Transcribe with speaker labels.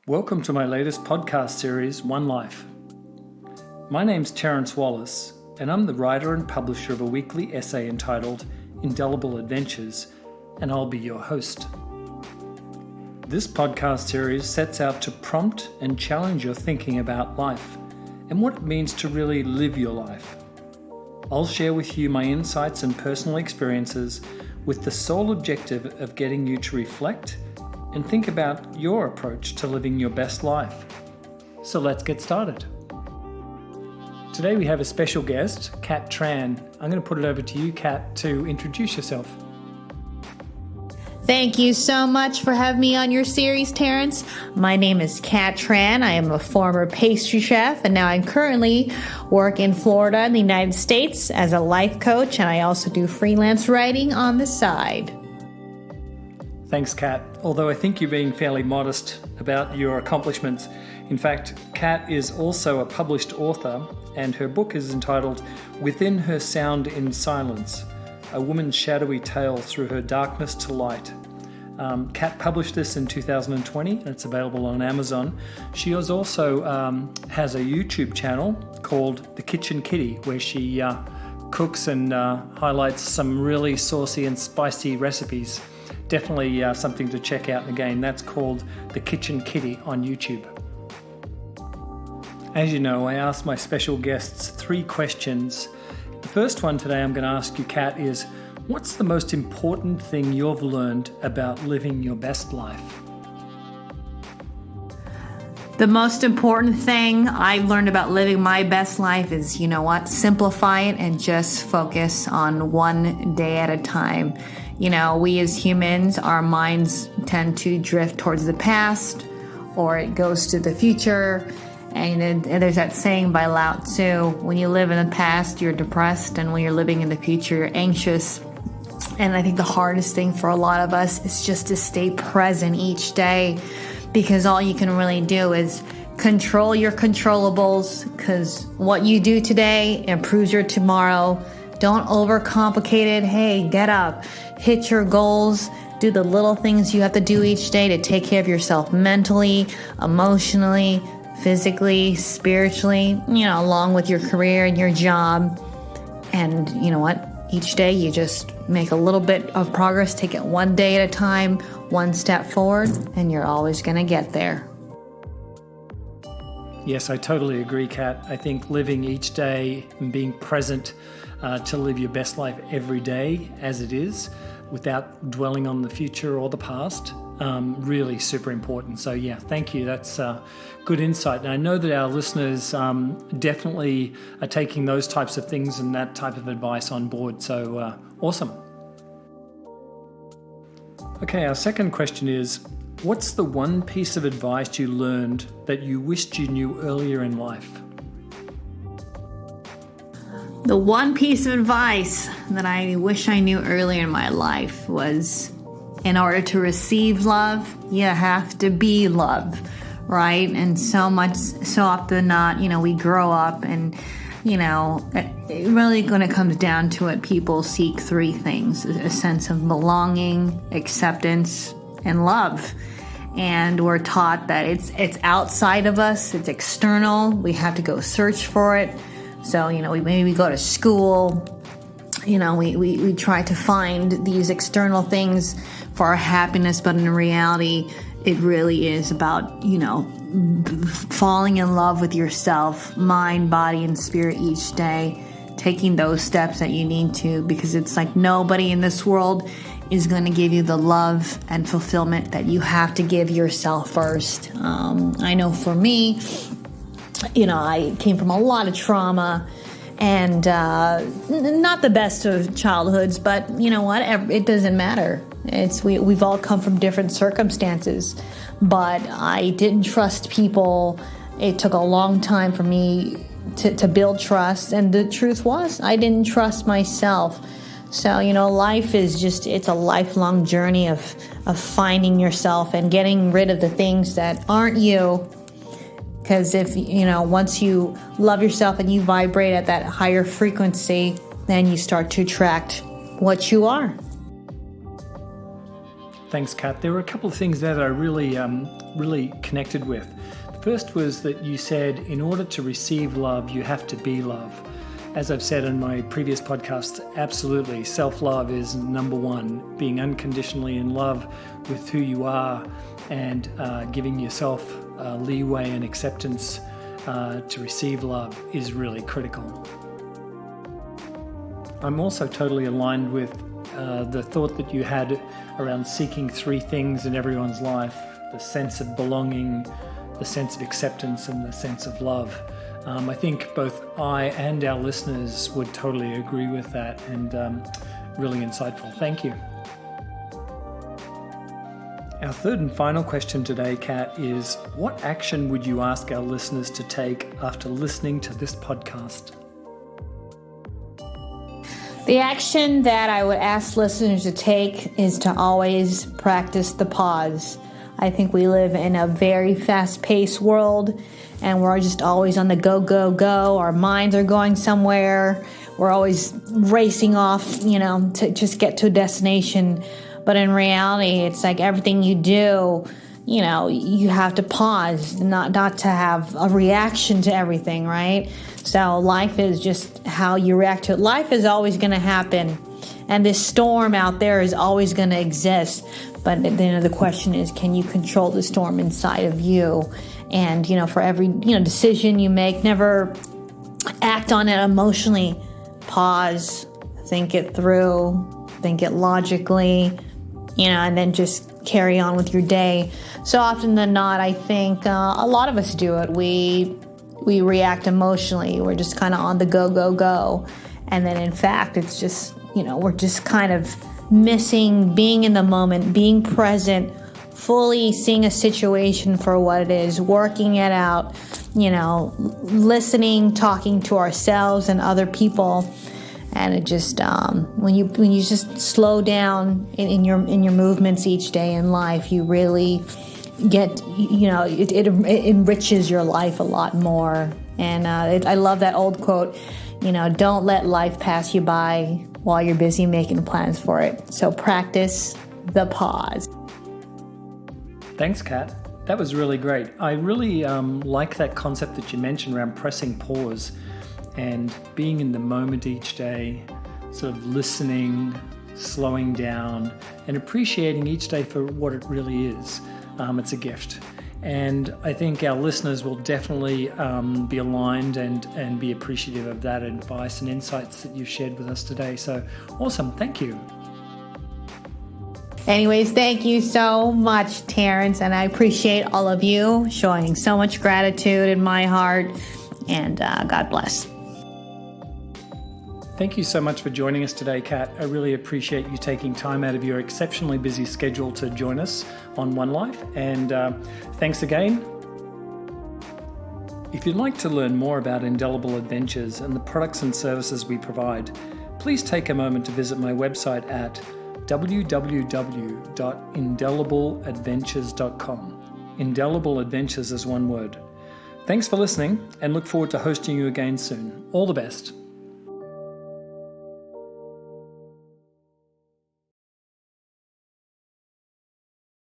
Speaker 1: Welcome to my latest podcast series, OneLife. My name's Terence Wallace, and I'm the writer and publisher of a weekly essay entitled Indelible Adventures, and I'll be your host. This podcast series sets out to prompt and challenge your thinking about life and what it means to really live your life. I'll share with you my insights and personal experiences with the sole objective of getting you to reflect and think about your approach to living your best life. So let's get started. Today we have a special guest, Kat Tran. I'm going to put it over to you, Kat, to introduce yourself.
Speaker 2: Thank you so much for having me on your series, Terence. My name is Kat Tran. I am a former pastry chef, and now I currently work in Florida in the United States as a life coach, and I also do freelance writing on the side.
Speaker 1: Thanks, Kat. Although I think you're being fairly modest about your accomplishments. In fact, Kat is also a published author, and her book is entitled Within Her Sound in Silence, a woman's shadowy tale through her darkness to light. Kat published this in 2020, and it's available on Amazon. She also has a YouTube channel called The Kitchen Kitty, where she cooks and highlights some really saucy and spicy recipes. Definitely something to check out. And again, that's called The Kitchen Kitty on YouTube. As you know, I ask my special guests 3 questions. The first one today I'm going to ask you, Kat, is what's the most important thing you've learned about living your best life?
Speaker 2: The most important thing I've learned about living my best life is, simplify it and just focus on one day at a time. We as humans, our minds tend to drift towards the past or it goes to the future. And there's that saying by Lao Tzu, when you live in the past, you're depressed, and when you're living in the future, you're anxious. And I think the hardest thing for a lot of us is just to stay present each day, because all you can really do is control your controllables, because what you do today improves your tomorrow. Don't overcomplicate it. Hey, get up, hit your goals, do the little things you have to do each day to take care of yourself mentally, emotionally, physically, spiritually, along with your career and your job. And you know what? Each day you just make a little bit of progress, take it one day at a time, one step forward, and you're always going to get there.
Speaker 1: Yes, I totally agree, Kat. I think living each day and being present to live your best life every day as it is, without dwelling on the future or the past, really super important. So yeah, thank you. That's good insight. And I know that our listeners definitely are taking those types of things and that type of advice on board. So awesome. Okay, our second question is, what's the one piece of advice you learned that you wished you knew earlier in life?
Speaker 2: The one piece of advice that I wish I knew earlier in my life was, in order to receive love, you have to be love, right? And so often than not, we grow up and, it really when it comes down to it, people seek 3 things: a sense of belonging, acceptance, and love. And we're taught that it's outside of us, it's external, we have to go search for it. So, we go to school, we try to find these external things for our happiness, but in reality, it really is about, falling in love with yourself, mind, body, and spirit each day, taking those steps that you need to, because it's like nobody in this world is going to give you the love and fulfillment that you have to give yourself first. I know for me, I came from a lot of trauma and not the best of childhoods, but you know what? It doesn't matter. We've all come from different circumstances, but I didn't trust people. It took a long time for me to build trust, and the truth was I didn't trust myself. So, life is it's a lifelong journey of finding yourself and getting rid of the things that aren't you. Because if, once you love yourself and you vibrate at that higher frequency, then you start to attract what you are.
Speaker 1: Thanks, Kat. There were a couple of things that I really connected with. The first was that you said, in order to receive love, you have to be love. As I've said in my previous podcasts, absolutely, self-love is number one. Being unconditionally in love with who you are and giving yourself leeway and acceptance to receive love is really critical. I'm also totally aligned with the thought that you had around seeking three things in everyone's life: the sense of belonging, the sense of acceptance, and the sense of love. I think both I and our listeners would totally agree with that, and really insightful. Thank you. Our third and final question today, Kat, is what action would you ask our listeners to take after listening to this podcast?
Speaker 2: The action that I would ask listeners to take is to always practice the pause. I think we live in a very fast-paced world, and we're just always on the go, go, go. Our minds are going somewhere. We're always racing off, to just get to a destination. But in reality, it's like everything you do, you have to pause, not to have a reaction to everything, right? So life is just how you react to it. Life is always going to happen, and this storm out there is always going to exist. But the question is, can you control the storm inside of you? And, for every, decision you make, never act on it emotionally. Pause, think it through, think it logically, and then just carry on with your day. So often than not, I think a lot of us do it. We react emotionally. We're just kind of on the go, go, go. And then in fact, it's just, we're just kind of missing being in the moment, being present, fully seeing a situation for what it is, working it out, listening, talking to ourselves and other people. And it just when you just slow down in your movements each day in life, you really get it enriches your life a lot more. And I love that old quote, don't let life pass you by while you're busy making plans for it. So practice the pause.
Speaker 1: Thanks, Kat. That was really great. I really like that concept that you mentioned around pressing pause and being in the moment each day, sort of listening, slowing down, and appreciating each day for what it really is. It's a gift. And I think our listeners will definitely be aligned and be appreciative of that advice and insights that you've shared with us today. So awesome. Thank you.
Speaker 2: Anyways, thank you so much, Terrence. And I appreciate all of you showing so much gratitude in my heart. And God bless.
Speaker 1: Thank you so much for joining us today, Kat. I really appreciate you taking time out of your exceptionally busy schedule to join us on OneLife. And thanks again. If you'd like to learn more about Indelible Adventures and the products and services we provide, please take a moment to visit my website at www.indelibleadventures.com. Indelible Adventures is one word. Thanks for listening, and look forward to hosting you again soon. All the best.